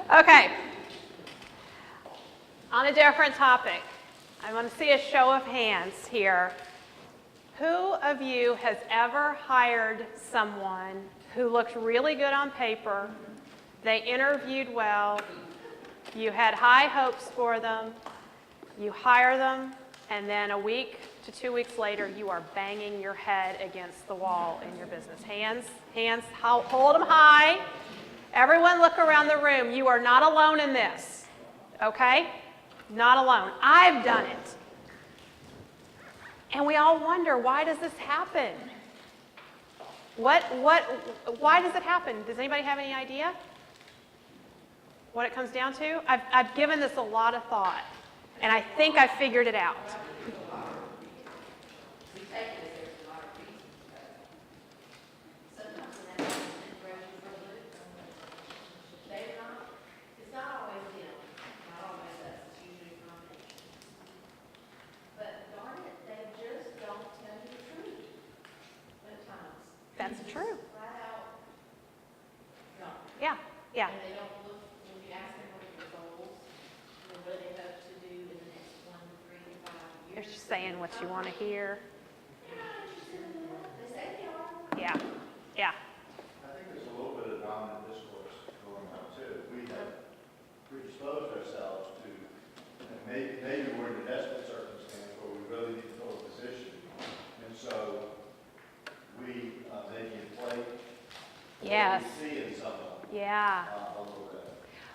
Okay. On a different topic, I want to see a show of hands here. Who of you has ever hired someone who looked really good on paper, they interviewed well, you had high hopes for them, you hire them, and then a week to 2 weeks later, you are banging your head against the wall in your business? Hands, hold them high. Everyone look around the room. You are not alone in this, okay? Not alone. I've done it. And we all wonder, why does this happen? Why does it happen? Does anybody have any idea what it comes down to? I've given this a lot of thought, and I think I figured it out. That's true. Yeah, yeah. And they don't look, when you ask them what are their goals, what do they hope to do in the next 1 to 3 to 5 years? They're just saying what you want to hear. They say they are. Yeah, yeah. I think there's a little bit of dominant discourse going on too. We have predisposed ourselves to, and maybe we're in a desperate circumstance where we really need to fill a position. And so we maybe inflate Yes. what we see in someone Yeah. a little bit.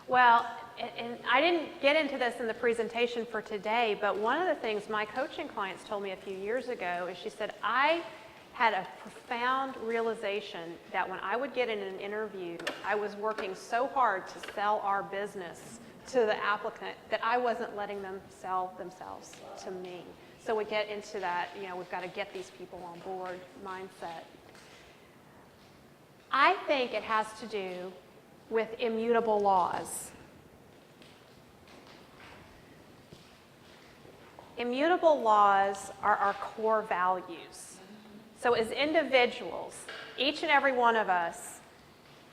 Well, and I didn't get into this in the presentation for today, but one of the things my coaching clients told me a few years ago is she said, I had a profound realization that when I would get in an interview, I was working so hard to sell our business to the applicant that I wasn't letting them sell themselves to me. So we get into that, we've got to get these people on board mindset. I think it has to do with immutable laws. Immutable laws are our core values. So as individuals, each and every one of us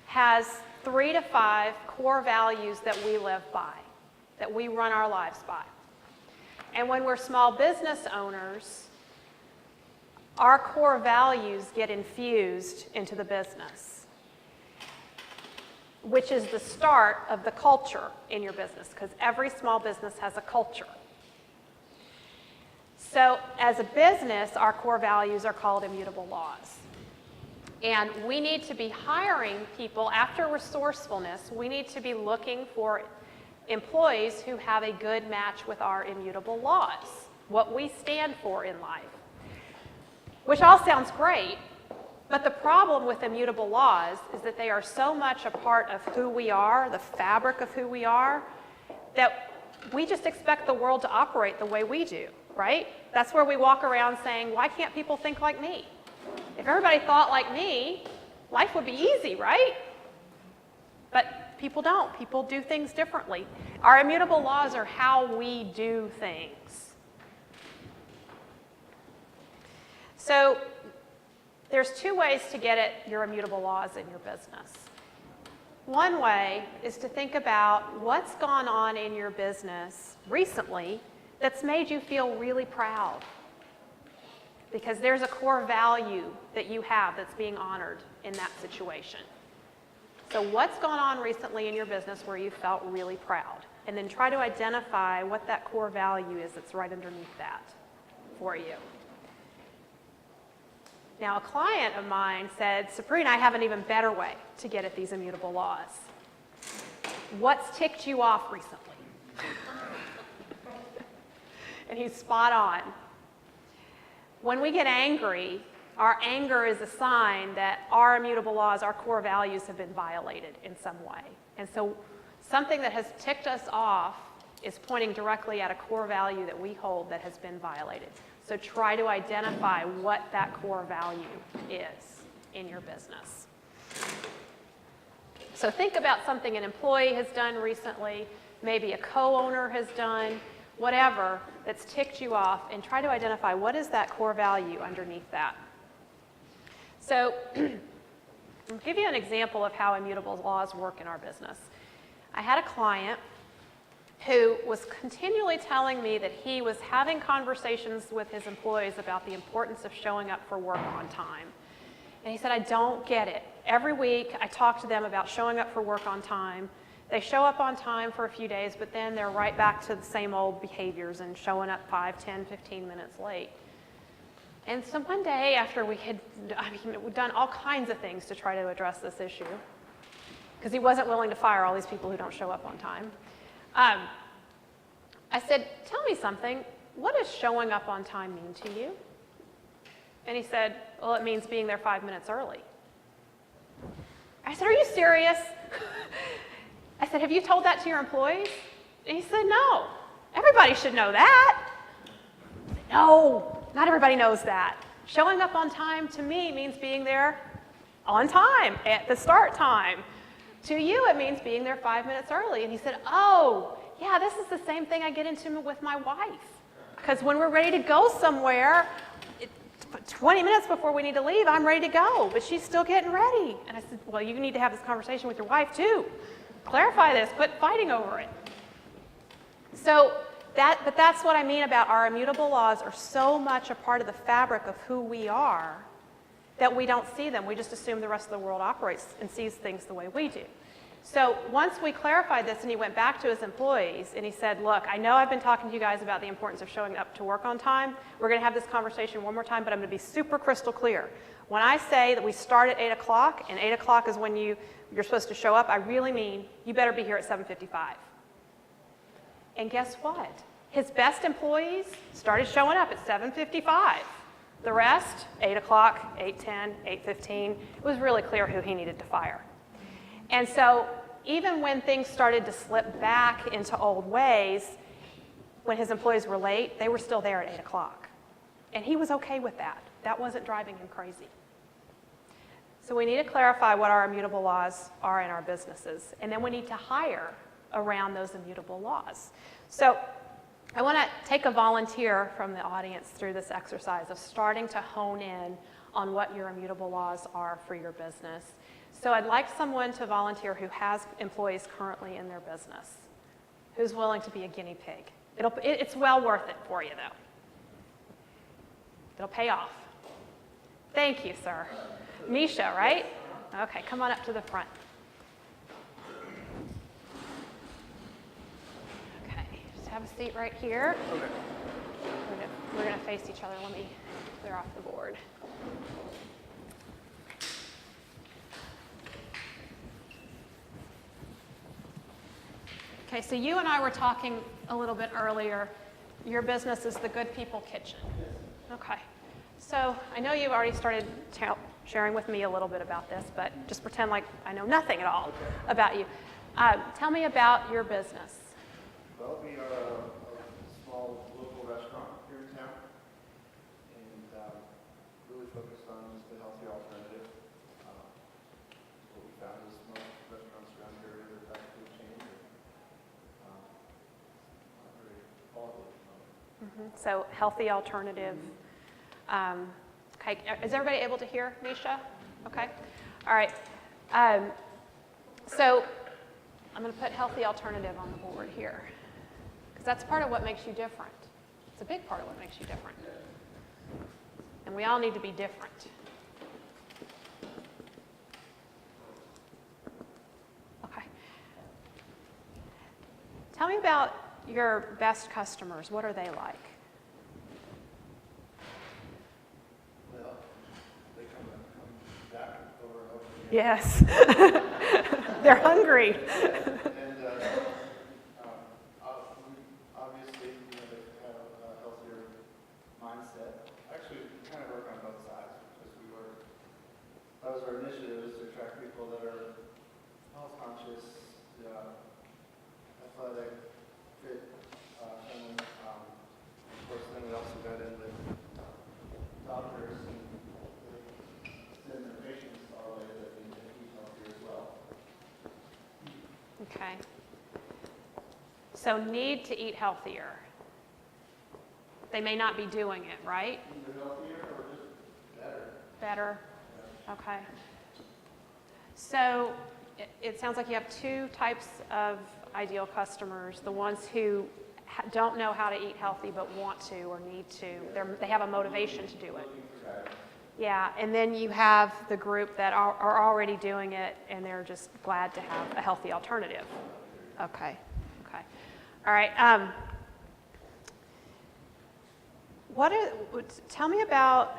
has 3 to 5 core values that we live by, that we run our lives by. And when we're small business owners, our core values get infused into the business, which is the start of the culture in your business, because every small business has a culture. So as a business, our core values are called immutable laws. And we need to be hiring people after resourcefulness. We need to be looking for employees who have a good match with our immutable laws, what we stand for in life, which all sounds great, but the problem with immutable laws is that they are so much a part of who we are, the fabric of who we are, that we just expect the world to operate the way we do, right? That's where we walk around saying, why can't people think like me? If everybody thought like me, life would be easy, right? But people don't. People do things differently. Our immutable laws are how we do things. So there's 2 ways to get at your immutable laws in your business. One way is to think about what's gone on in your business recently that's made you feel really proud. Because there's a core value that you have that's being honored in that situation. So what's gone on recently in your business where you felt really proud? And then try to identify what that core value is that's right underneath that for you. Now, a client of mine said, Sabrina, I have an even better way to get at these immutable laws. What's ticked you off recently? And he's spot on. When we get angry, our anger is a sign that our immutable laws, our core values have been violated in some way. And so something that has ticked us off is pointing directly at a core value that we hold that has been violated. So try to identify what that core value is in your business. So think about something an employee has done recently, maybe a co-owner has done, whatever that's ticked you off, and try to identify what is that core value underneath that. So I'll give you an example of how immutable laws work in our business. I I had a client who was continually telling me that he was having conversations with his employees about the importance of showing up for work on time. And he said, I don't get it. Every week I talk to them about showing up for work on time. They show up on time for a few days, but then they're right back to the same old behaviors and showing up 5, 10, 15 minutes late. And so one day after we'd done all kinds of things to try to address this issue, because he wasn't willing to fire all these people who don't show up on time, I said, tell me something, what does showing up on time mean to you? And he said, well, it means being there 5 minutes early. I said, are you serious? I said, have you told that to your employees? And he said, no, everybody should know that. I said, no, not everybody knows that. Showing up on time to me means being there on time, at the start time. To you, it means being there 5 minutes early. And he said, oh, yeah, this is the same thing I get into with my wife. Because when we're ready to go somewhere, 20 minutes before we need to leave, I'm ready to go, but she's still getting ready. And I said, well, you need to have this conversation with your wife too. Clarify this, quit fighting over it. But that's what I mean about our immutable laws are so much a part of the fabric of who we are that we don't see them. We just assume the rest of the world operates and sees things the way we do. So once we clarified this and he went back to his employees and he said, look, I know I've been talking to you guys about the importance of showing up to work on time. We're going to have this conversation one more time, but I'm going to be super crystal clear. When I say that we start at 8 o'clock and 8 o'clock is when you're supposed to show up, I really mean you better be here at 7:55. And guess what? His best employees started showing up at 7:55. The rest, 8 o'clock, 8:10, 8:15, it was really clear who he needed to fire. And so even when things started to slip back into old ways, when his employees were late, they were still there at 8 o'clock. And he was okay with that. That wasn't driving him crazy. So we need to clarify what our immutable laws are in our businesses. And then we need to hire around those immutable laws. So I want to take a volunteer from the audience through this exercise of starting to hone in on what your immutable laws are for your business. So I'd like someone to volunteer who has employees currently in their business, who's willing to be a guinea pig. It's well worth it for you, though. It'll pay off. Thank you, sir. Misha, right? Okay, come on up to the front. Okay, just have a seat right here. Okay. We're going to face each other. Let me clear off the board. Okay, so you and I were talking a little bit earlier. Your business is the Good People Kitchen. Okay. So I know you've already started sharing with me a little bit about this, but just pretend like I know nothing at all about you. Tell me about your business. Well, we are a small local restaurant here in town, and really focused on just a healthy alternative. What we found is most restaurants around here are fast food chains, not very quality. So healthy alternative. Okay, is everybody able to hear Misha? Okay, all right. So I'm going to put healthy alternative on the board here, because that's part of what makes you different. It's a big part of what makes you different. And we all need to be different. Okay. Tell me about your best customers. What are they like? Well, they come back over and over again. Yes. They're hungry. And obviously, they have a healthier mindset. Actually, we kind of work on both sides because that was our initiative, is to attract people that are health conscious, athletic, fit, friendly. Of course, then we also got in with doctors and send their patients our way that they can eat healthier as well. Okay. So need to eat healthier. They may not be doing it, right? Either healthier or just better. Better? Okay. So it sounds like you have two types of ideal customers. The ones who don't know how to eat healthy but want to or need to. They have a motivation to do it. Yeah, and then you have the group that are already doing it and they're just glad to have a healthy alternative. Okay. All right. Tell me about,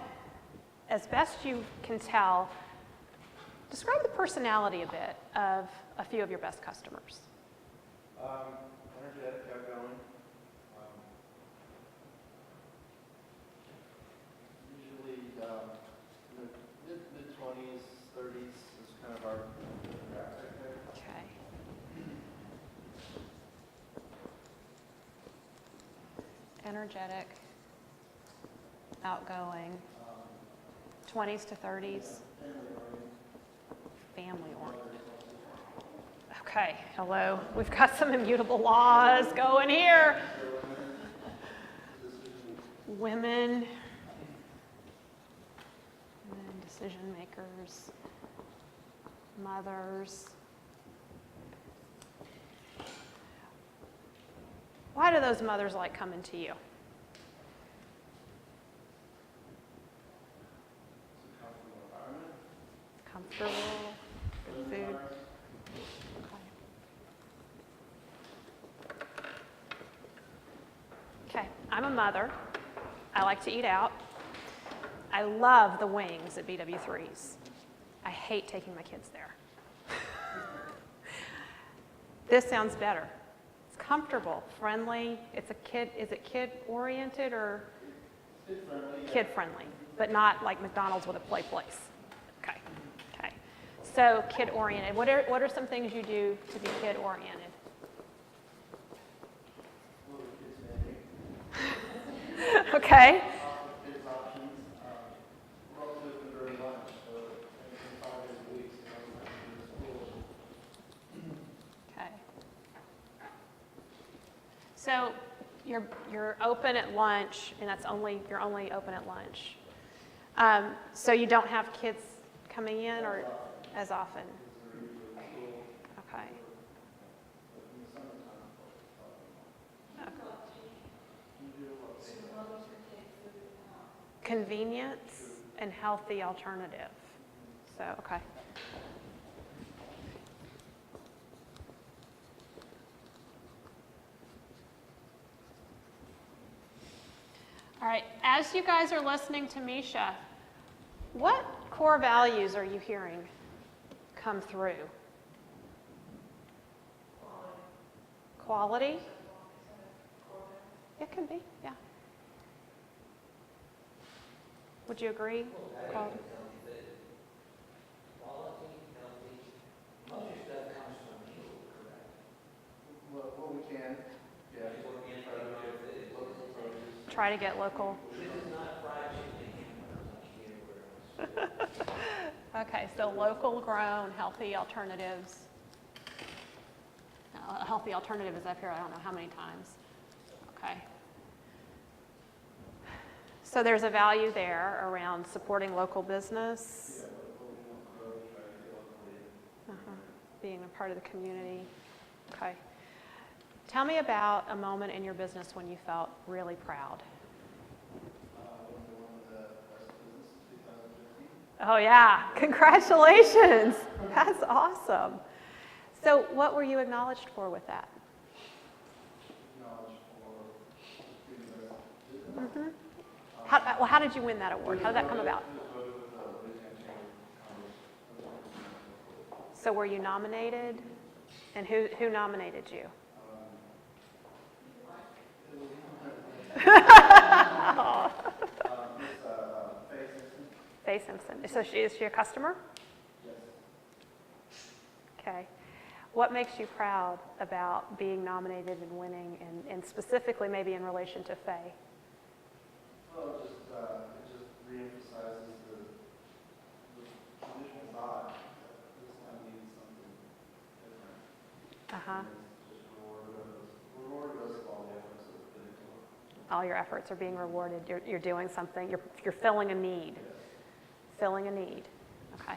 as best you can tell, describe the personality a bit of a few of your best customers. Energetic, outgoing. Usually mid-20s, 30s is kind of our demographic there. Okay. Energetic, outgoing, 20s to 30s, family oriented. Okay, hello. We've got some immutable laws going here. Women, decision makers, mothers. Why do those mothers like coming to you? Comfortable, good food. Okay, I'm a mother. I like to eat out. I love the wings at BW3's. I hate taking my kids there. This sounds better. It's comfortable, friendly. It's a kid. Is it kid oriented or kid friendly? But not like McDonald's with a play place. Okay. So kid oriented. What are some things you do to be kid oriented? Okay. Kids options. We're also open during lunch, so 5 days a week, so school. Okay. So you're open at lunch, and you're only open at lunch. So you don't have kids coming in or as often? Okay. Convenience and healthy alternative. So, okay. All right, as you guys are listening to Misha, what core values are you hearing come through? Quality? It can be, yeah. Would you agree? Quality, healthy. Most of your stuff comes from you, correct? What we can, yeah. try to get local. This is not fried chicken. Okay, so local grown, healthy alternatives. A healthy alternative is up here, I don't know how many times. Okay. So there's a value there around supporting local business. Being a part of the community. Okay. Tell me about a moment in your business when you felt really proud. Oh yeah, congratulations. That's awesome. So what were you acknowledged for with that? Mm-hmm. How did you win that award? How did that come about? So were you nominated? And who nominated you? Faye Simpson. So is she a customer? Yes. Okay. What makes you proud about being nominated and winning, and specifically maybe in relation to Faye? Well, it just reemphasizes the traditional thought that this time needs something different. Uh-huh. And it's just rewarded us of all the efforts that we've put into it. All your efforts are being rewarded. You're doing something. You're filling a need. Yes. Filling a need. Okay.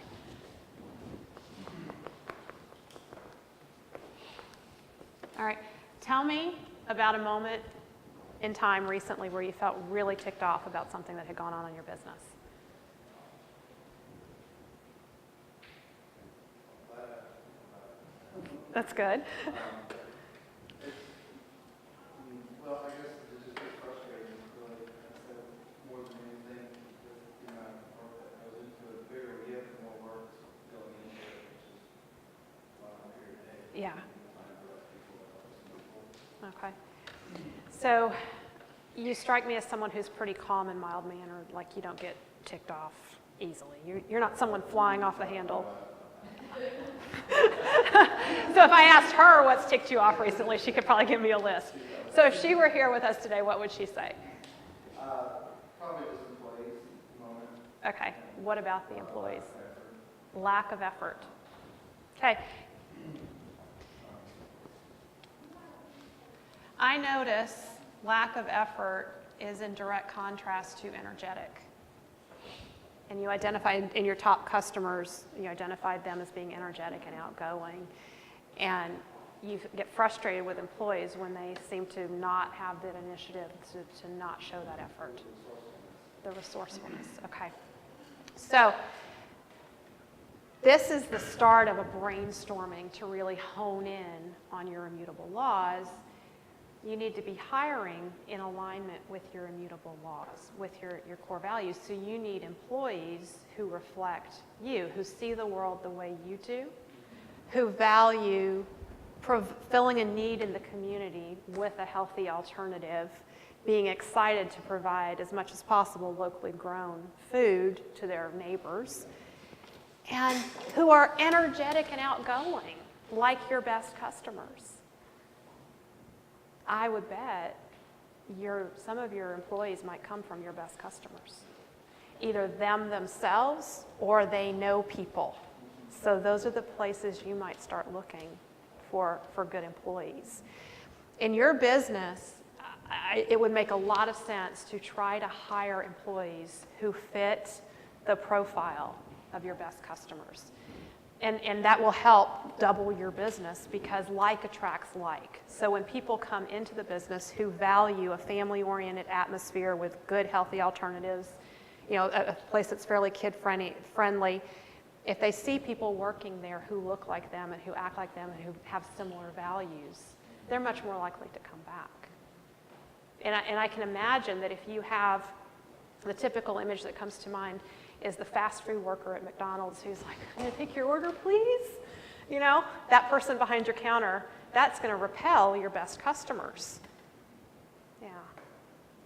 All right. Tell me about a moment in time recently where you felt really ticked off about something that had gone on in your business. That's good. Well, I guess it's just frustrating, really. I said more than anything, the amount of work that goes into it. The bigger we get, the more work going into it, which is why I'm here today. Yeah. Find the right people that help us move forward. Okay. So you strike me as someone who's pretty calm and mild-mannered, like you don't get ticked off easily. You're not someone flying off the handle. So if I asked her what's ticked you off recently, she could probably give me a list. So if she were here with us today, what would she say? Probably just employees at the moment. Okay. What about the employees? Lack of effort. Okay. I notice lack of effort is in direct contrast to energetic. And you identified in your top customers, you identified them as being energetic and outgoing. And you get frustrated with employees when they seem to not have that initiative to not show that effort. The resourcefulness, okay. So this is the start of a brainstorming to really hone in on your immutable laws. You need to be hiring in alignment with your immutable laws, with your core values. So you need employees who reflect you, who see the world the way you do, who value filling a need in the community with a healthy alternative, being excited to provide as much as possible locally grown food to their neighbors, and who are energetic and outgoing, like your best customers. I would bet some of your employees might come from your best customers, either them themselves or they know people. So those are the places you might start looking for good employees. In your business, it would make a lot of sense to try to hire employees who fit the profile of your best customers. And that will help double your business because like attracts like. So when people come into the business who value a family-oriented atmosphere with good, healthy alternatives, a place that's fairly kid-friendly, if they see people working there who look like them and who act like them and who have similar values, they're much more likely to come back. And I can imagine that if you have the typical image that comes to mind is the fast food worker at McDonald's who's like, "Can I take your order, please?" That person behind your counter, that's going to repel your best customers. Yeah.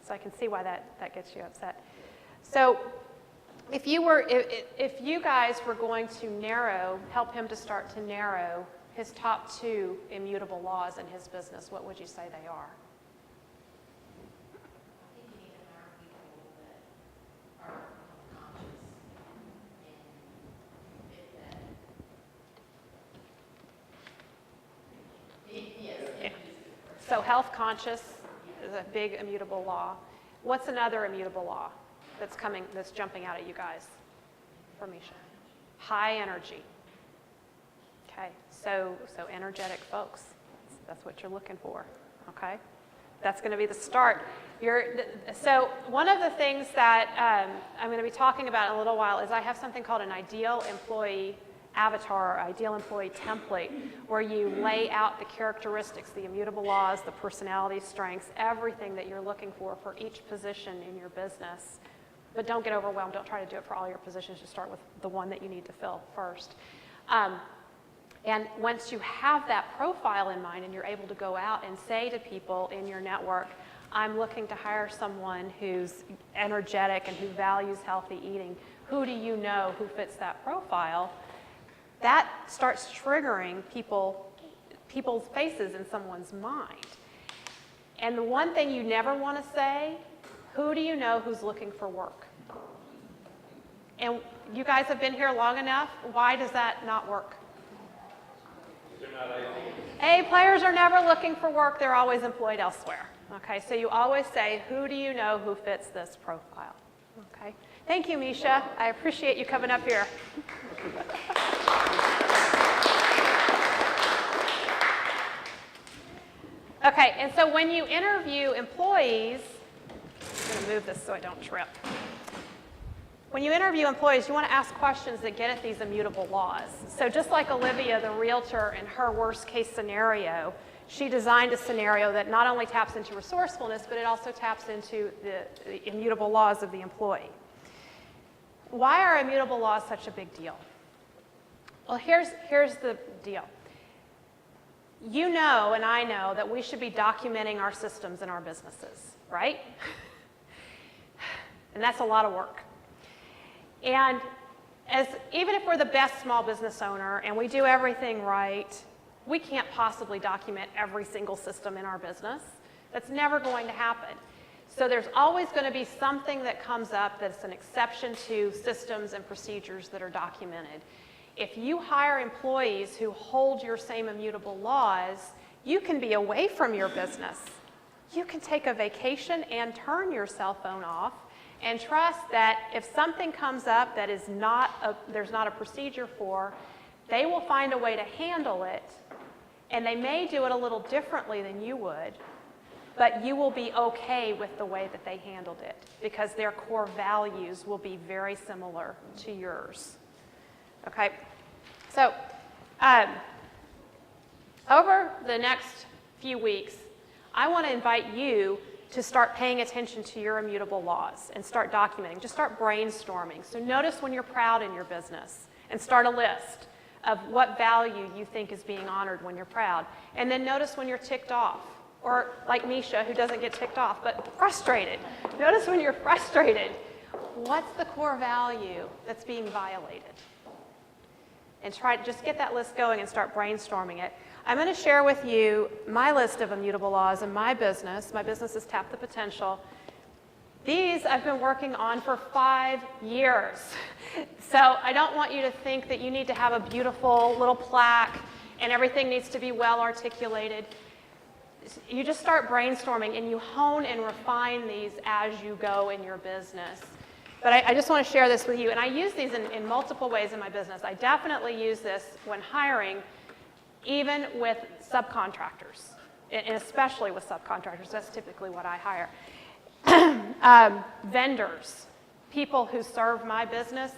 So I can see why that gets you upset. So if you guys were going to help him to start to narrow his top 2 immutable laws in his business, what would you say they are? I think you need to hire people that are conscious and fit that. Yes. So health conscious is a big immutable law. What's another immutable law that's jumping out at you guys? For Misha. High energy. Okay, so energetic folks. That's what you're looking for. Okay, that's going to be the start. So one of the things that I'm going to be talking about in a little while is I have something called an ideal employee avatar or ideal employee template where you lay out the characteristics, the immutable laws, the personality strengths, everything that you're looking for each position in your business. But don't get overwhelmed. Don't try to do it for all your positions. Just start with the one that you need to fill first. And once you have that profile in mind and you're able to go out and say to people in your network, I'm looking to hire someone who's energetic and who values healthy eating. Who do you know who fits that profile? That starts triggering people's faces in someone's mind. And the one thing you never want to say, who do you know who's looking for work? And you guys have been here long enough. Why does that not work? A players are never looking for work. They're always employed elsewhere. Okay, so you always say, who do you know who fits this profile? Okay, thank you, Misha. I appreciate you coming up here. Okay, and so when you interview employees, I'm going to move this so I don't trip. When you interview employees, you want to ask questions that get at these immutable laws. So just like Olivia, the realtor, in her worst case scenario, she designed a scenario that not only taps into resourcefulness, but it also taps into the immutable laws of the employee. Why are immutable laws such a big deal? Well, here's the deal. You know and I know that we should be documenting our systems in our businesses, right? And that's a lot of work. And even if we're the best small business owner and we do everything right, we can't possibly document every single system in our business. That's never going to happen. So there's always going to be something that comes up that's an exception to systems and procedures that are documented. If you hire employees who hold your same immutable laws, you can be away from your business. You can take a vacation and turn your cell phone off and trust that if something comes up that is there's not a procedure for, they will find a way to handle it, and they may do it a little differently than you would, but you will be okay with the way that they handled it because their core values will be very similar to yours. Okay, so over the next few weeks, I want to invite you to start paying attention to your immutable laws and start documenting. Just start brainstorming. So notice when you're proud in your business and start a list of what value you think is being honored when you're proud. And then notice when you're ticked off, or like Misha, who doesn't get ticked off, but frustrated. Notice when you're frustrated. What's the core value that's being violated? And try to just get that list going and start brainstorming it. I'm going to share with you my list of immutable laws in my business. My business is Tap the Potential. These I've been working on for 5 years. So I don't want you to think that you need to have a beautiful little plaque and everything needs to be well articulated. You just start brainstorming and you hone and refine these as you go in your business. But I just want to share this with you, and I use these in multiple ways in my business. I definitely use this when hiring, even with subcontractors, and especially with subcontractors. That's typically what I hire. Vendors, people who serve my business,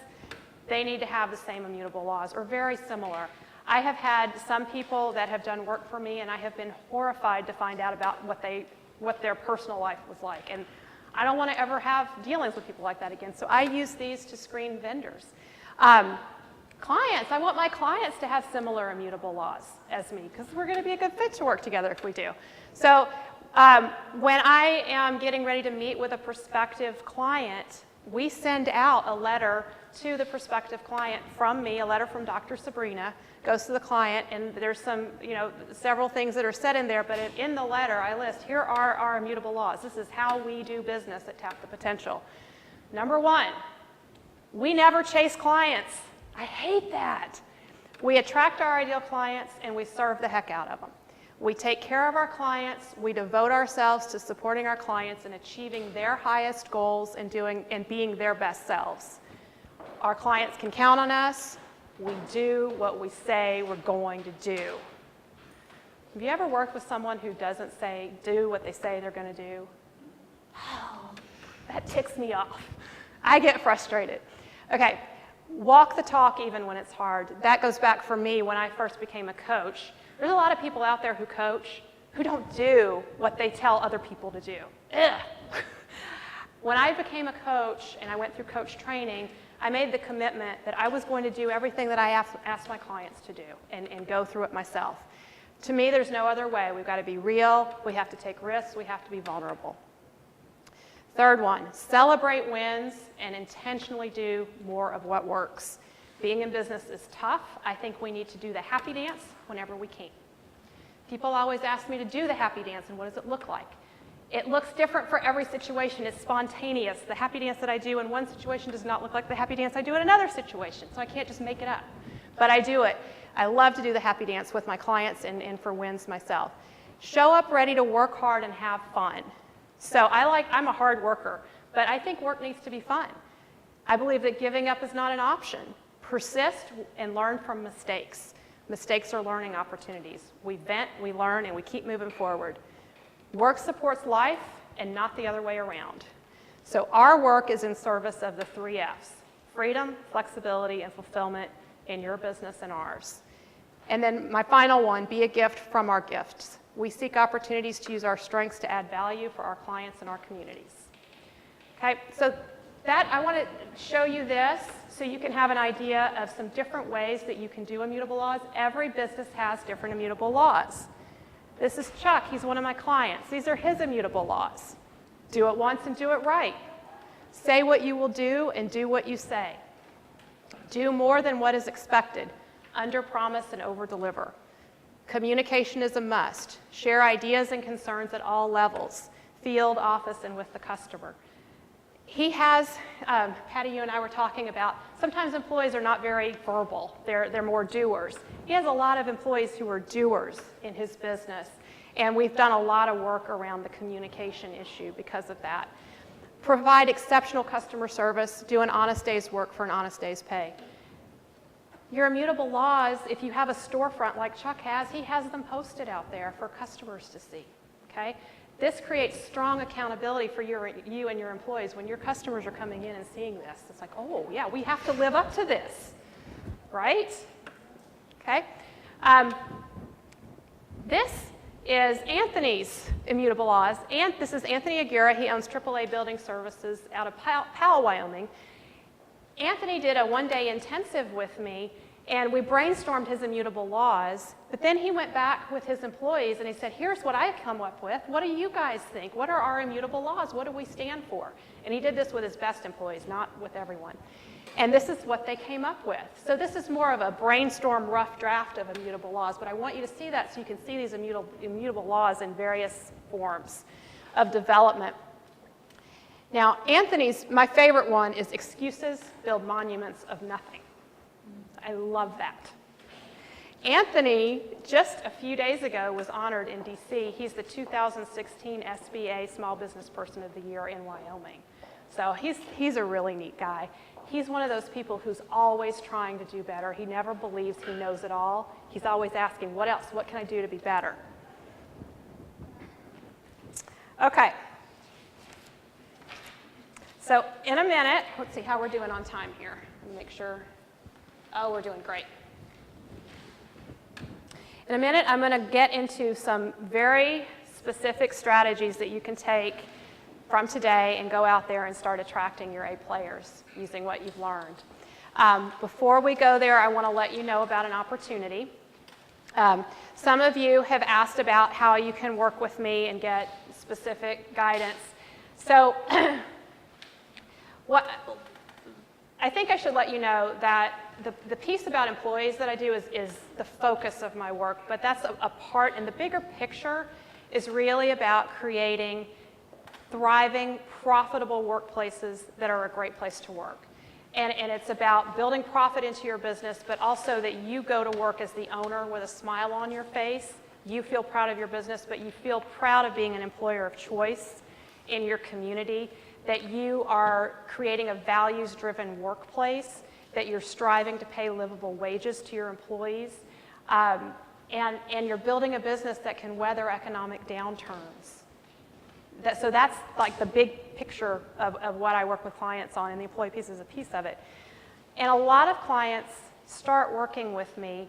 they need to have the same immutable laws or very similar. I have had some people that have done work for me, and I have been horrified to find out about what their personal life was like. And I don't want to ever have dealings with people like that again. So I use these to screen vendors. Clients, I want my clients to have similar immutable laws as me because we're going to be a good fit to work together if we do. So when I am getting ready to meet with a prospective client, we send out a letter to the prospective client from me, a letter from Dr. Sabrina, goes to the client, and there's some, several things that are said in there, but in the letter I list, here are our immutable laws. This is how we do business at Tap the Potential. Number 1, we never chase clients. I hate that. We attract our ideal clients and we serve the heck out of them. We take care of our clients, we devote ourselves to supporting our clients and achieving their highest goals and being their best selves. Our clients can count on us. We do what we say we're going to do. Have you ever worked with someone who doesn't do what they say they're going to do? Oh, that ticks me off. I get frustrated. Okay, walk the talk even when it's hard. That goes back for me when I first became a coach. There's a lot of people out there who coach who don't do what they tell other people to do. Ugh. When I became a coach and I went through coach training, I made the commitment that I was going to do everything that I asked my clients to do and go through it myself. To me, there's no other way. We've got to be real. We have to take risks. We have to be vulnerable. Third one, celebrate wins and intentionally do more of what works. Being in business is tough. I think we need to do the happy dance whenever we can. People always ask me to do the happy dance, and what does it look like? It looks different for every situation. It's spontaneous. The happy dance that I do in one situation does not look like the happy dance I do in another situation, so I can't just make it up. But I do it. I love to do the happy dance with my clients and for wins myself. Show up ready to work hard and have fun. So I'm a hard worker, but I think work needs to be fun. I believe that giving up is not an option. Persist and learn from mistakes. Mistakes are learning opportunities. We vent, we learn, and we keep moving forward. Work supports life and not the other way around. So our work is in service of the 3 F's: freedom, flexibility, and fulfillment in your business and ours. And then my final one, be a gift from our gifts. We seek opportunities to use our strengths to add value for our clients and our communities. Okay, so that I want to show you this so you can have an idea of some different ways that you can do immutable laws. Every business has different immutable laws. This is Chuck. He's one of my clients. These are his immutable laws. Do it once and do it right. Say what you will do and do what you say. Do more than what is expected. Under-promise and over-deliver. Communication is a must. Share ideas and concerns at all levels, field, office, and with the customer. He has, Patty, you and I were talking about, sometimes employees are not very verbal. They're more doers. He has a lot of employees who are doers in his business, and we've done a lot of work around the communication issue because of that. Provide exceptional customer service. Do an honest day's work for an honest day's pay. Your immutable laws, if you have a storefront like Chuck has, he has them posted out there for customers to see, okay? This creates strong accountability for you and your employees. When your customers are coming in and seeing this, it's like, oh, yeah, we have to live up to this, right? Okay? This is Anthony's immutable laws. And this is Anthony Aguirre. He owns AAA Building Services out of Powell, Wyoming. Anthony did a one-day intensive with me, and we brainstormed his immutable laws, but then he went back with his employees and he said, here's what I come up with. What do you guys think? What are our immutable laws? What do we stand for? And he did this with his best employees, not with everyone. And this is what they came up with. So this is more of a brainstorm rough draft of immutable laws, but I want you to see that so you can see these immutable laws in various forms of development. Now, Anthony's, my favorite one is excuses build monuments of nothing. I love that. Anthony, just a few days ago, was honored in DC. He's the 2016 SBA Small Business Person of the Year in Wyoming. So he's a really neat guy. He's one of those people who's always trying to do better. He never believes he knows it all. He's always asking, what else? What can I do to be better? Okay. So in a minute, let's see how we're doing on time here. Let me make sure. Oh, we're doing great. In a minute, I'm going to get into some very specific strategies that you can take from today and go out there and start attracting your A players using what you've learned. Before we go there, I want to let you know about an opportunity. Some of you have asked about how you can work with me and get specific guidance. So I think I should let you know that the piece about employees that I do is the focus of my work, but that's a part, and the bigger picture is really about creating thriving, profitable workplaces that are a great place to work. And it's about building profit into your business, but also that you go to work as the owner with a smile on your face. You feel proud of your business, but you feel proud of being an employer of choice in your community, that you are creating a values-driven workplace, that you're striving to pay livable wages to your employees, and you're building a business that can weather economic downturns. So that's like the big picture of what I work with clients on, and the employee piece is a piece of it. And a lot of clients start working with me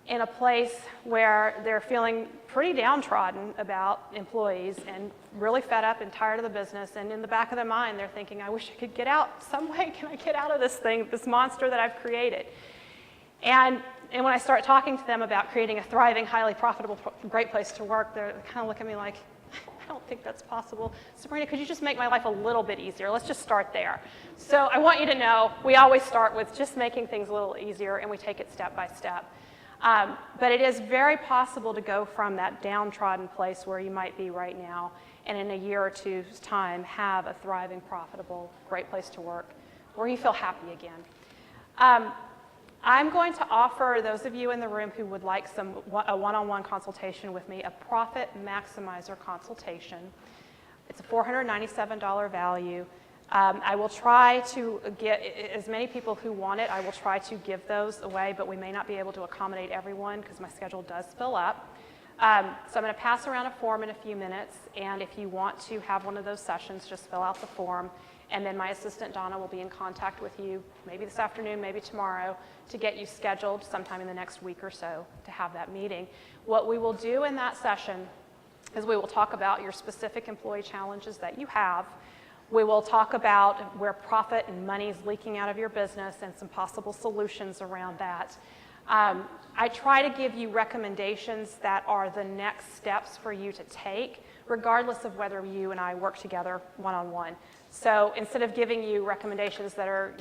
in a place where they're feeling pretty downtrodden about employees and really fed up and tired of the business, and in the back of their mind they're thinking, I wish I could get out some way. Can I get out of this thing, this monster that I've created? And when I start talking to them about creating a thriving, highly profitable, great place to work, they kind of look at me like, I don't think that's possible. Sabrina, could you just make my life a little bit easier? Let's just start there. So I want you to know we always start with just making things a little easier, and we take it step by step. But it is very possible to go from that downtrodden place where you might be right now, and in a year or two's time have a thriving, profitable, great place to work where you feel happy again. I'm going to offer those of you in the room who would like a one-on-one consultation with me, a profit maximizer consultation. It's a $497 value. I will try to get as many people who want it. I will try to give those away, but we may not be able to accommodate everyone because my schedule does fill up. So I'm going to pass around a form in a few minutes, and if you want to have one of those sessions, just fill out the form, and then my assistant Donna will be in contact with you, maybe this afternoon, maybe tomorrow, to get you scheduled sometime in the next week or so to have that meeting. What we will do in that session is we will talk about your specific employee challenges that you have. We will talk about where profit and money is leaking out of your business and some possible solutions around that. I try to give you recommendations that are the next steps for you to take, regardless of whether you and I work together one-on-one. So instead of giving you recommendations that are,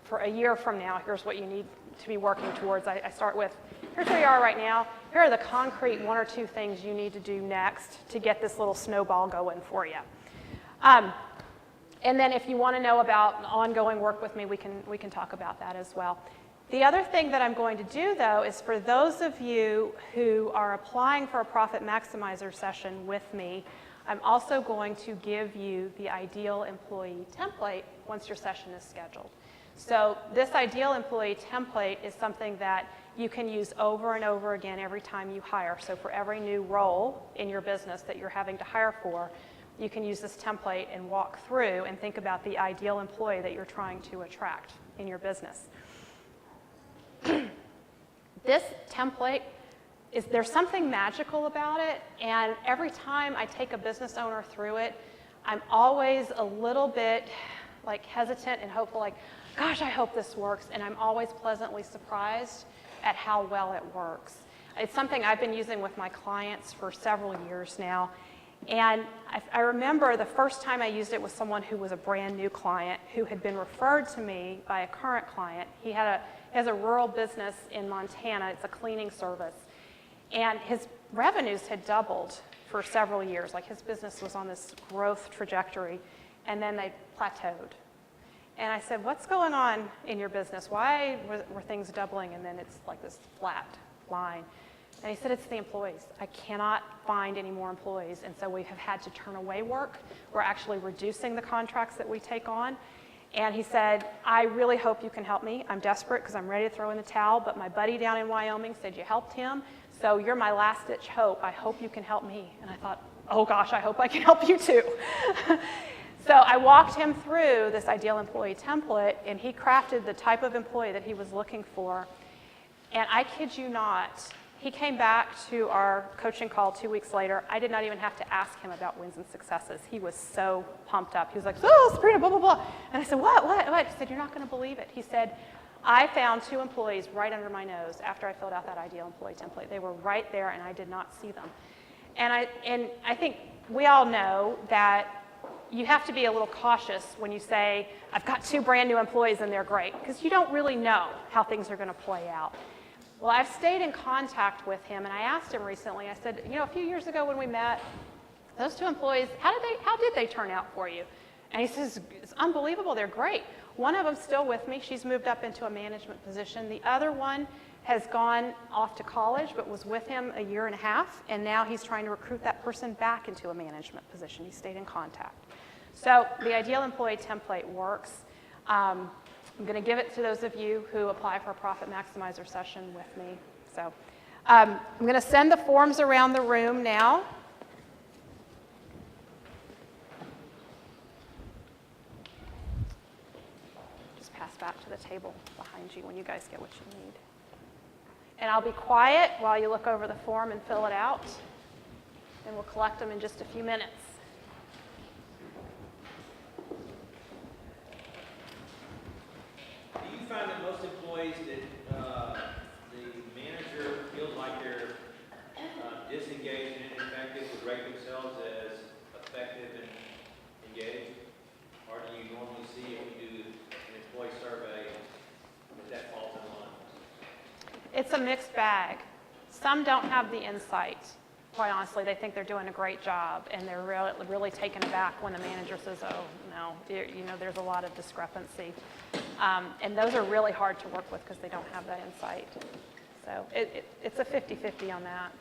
for a year from now, here's what you need to be working towards, I start with, here's where you are right now. Here are the concrete 1 or 2 things you need to do next to get this little snowball going for you. And then if you want to know about ongoing work with me, we can talk about that as well. The other thing that I'm going to do, though, is for those of you who are applying for a Profit Maximizer session with me, I'm also going to give you the ideal employee template once your session is scheduled. So this ideal employee template is something that you can use over and over again every time you hire. So for every new role in your business that you're having to hire for, you can use this template and walk through and think about the ideal employee that you're trying to attract in your business. This template, there's something magical about it, and every time I take a business owner through it, I'm always a little bit hesitant and hopeful, gosh, I hope this works, and I'm always pleasantly surprised at how well it works. It's something I've been using with my clients for several years now, and I remember the first time I used it with someone who was a brand new client who had been referred to me by a current client. He has a rural business in Montana. It's a cleaning service. And his revenues had doubled for several years. His business was on this growth trajectory, and then they plateaued. And I said, what's going on in your business? Why were things doubling and then it's like this flat line? And he said, it's the employees. I cannot find any more employees, and so we have had to turn away work. We're actually reducing the contracts that we take on. And he said, I really hope you can help me. I'm desperate because I'm ready to throw in the towel, but my buddy down in Wyoming said you helped him, so you're my last-ditch hope. I hope you can help me. And I thought, oh gosh, I hope I can help you too. So I walked him through this ideal employee template, and he crafted the type of employee that he was looking for. And I kid you not, he came back to our coaching call 2 weeks later. I did not even have to ask him about wins and successes. He was so pumped up. He was like, oh, Sabrina, blah, blah, blah. And I said, what? He said, you're not going to believe it. He said, I found 2 employees right under my nose after I filled out that ideal employee template. They were right there, and I did not see them. And I think we all know that you have to be a little cautious when you say, I've got 2 brand new employees and they're great, because you don't really know how things are going to play out. Well, I've stayed in contact with him, and I asked him recently, I said, a few years ago when we met, those 2 employees, how did they turn out for you? And he says, it's unbelievable, they're great. One of them's still with me. She's moved up into a management position. The other one has gone off to college, but was with him a year and a half, and now he's trying to recruit that person back into a management position. He stayed in contact. So the ideal employee template works. I'm going to give it to those of you who apply for a Profit Maximizer session with me. So I'm going to send the forms around the room now. Just pass back to the table behind you when you guys get what you need. And I'll be quiet while you look over the form and fill it out. And we'll collect them in just a few minutes. Do you find that most employees that the manager feels like they're disengaged and ineffective would rate themselves as effective and engaged? Or do you normally see if you do an employee survey that falls in line? It's a mixed bag. Some don't have the insight. Quite honestly, they think they're doing a great job, and they're really taken aback when the manager says, oh, no, there's a lot of discrepancy. And those are really hard to work with because they don't have that insight. So it's a 50-50 on that.